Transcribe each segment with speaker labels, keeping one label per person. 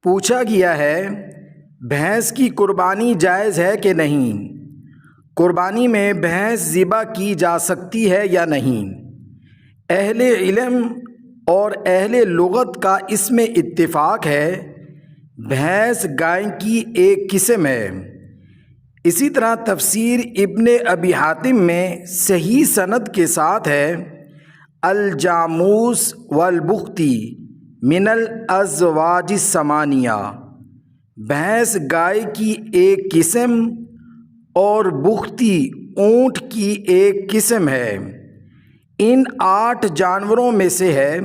Speaker 1: پوچھا گیا ہے بھینس کی قربانی جائز ہے کہ نہیں؟ قربانی میں بھینس ذبح کی جا سکتی ہے یا نہیں؟ اہل علم اور اہل لغت کا اس میں اتفاق ہے، بھینس گائے کی ایک قسم ہے۔ اسی طرح تفسیر ابن ابی حاتم میں صحیح سند کے ساتھ ہے، الجاموس والبختی من الازواج الثمانیہ، بھینس گائے کی ایک قسم اور بختی اونٹ کی ایک قسم ہے۔ ان 8 جانوروں میں سے ہے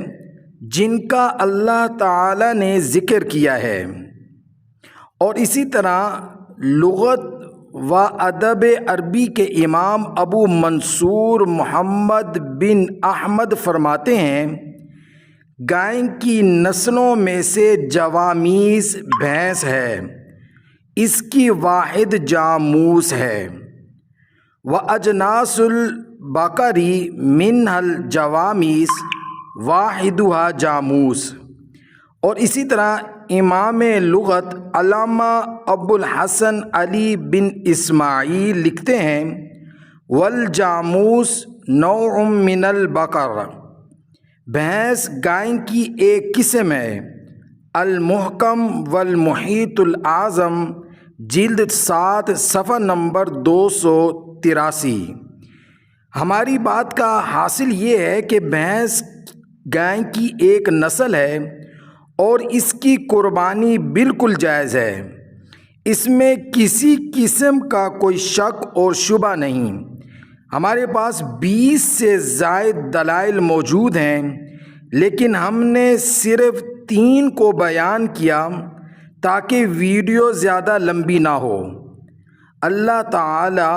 Speaker 1: جن کا اللہ تعالی نے ذکر کیا ہے۔ اور اسی طرح لغت و ادب عربی کے امام ابو منصور محمد بن احمد فرماتے ہیں، گائے کی نسلوں میں سے جوامیس بھینس ہے، اس کی واحد جاموس ہے۔ وَأَجْنَاسُ الْبَقَرِ مِنْهَا الْجَوَامِيس وَاحِدُهَا جاموس۔ اور اسی طرح امام لغت علامہ ابو الحسن علی بن اسماعیل لکھتے ہیں، والجاموس نوع من البقر، بھینس گائے کی ایک قسم ہے۔ المحکم والمحیط الاعظم جلد 7 صفحہ نمبر 283۔ ہماری بات کا حاصل یہ ہے کہ بھینس گائے کی ایک نسل ہے اور اس کی قربانی بالکل جائز ہے، اس میں کسی قسم کا کوئی شک اور شبہ نہیں۔ ہمارے پاس 20 سے زائد دلائل موجود ہیں، لیکن ہم نے صرف 3 کو بیان کیا تاکہ ویڈیو زیادہ لمبی نہ ہو۔ اللہ تعالی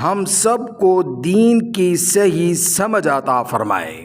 Speaker 1: ہم سب کو دین کی صحیح سمجھ عطا فرمائے۔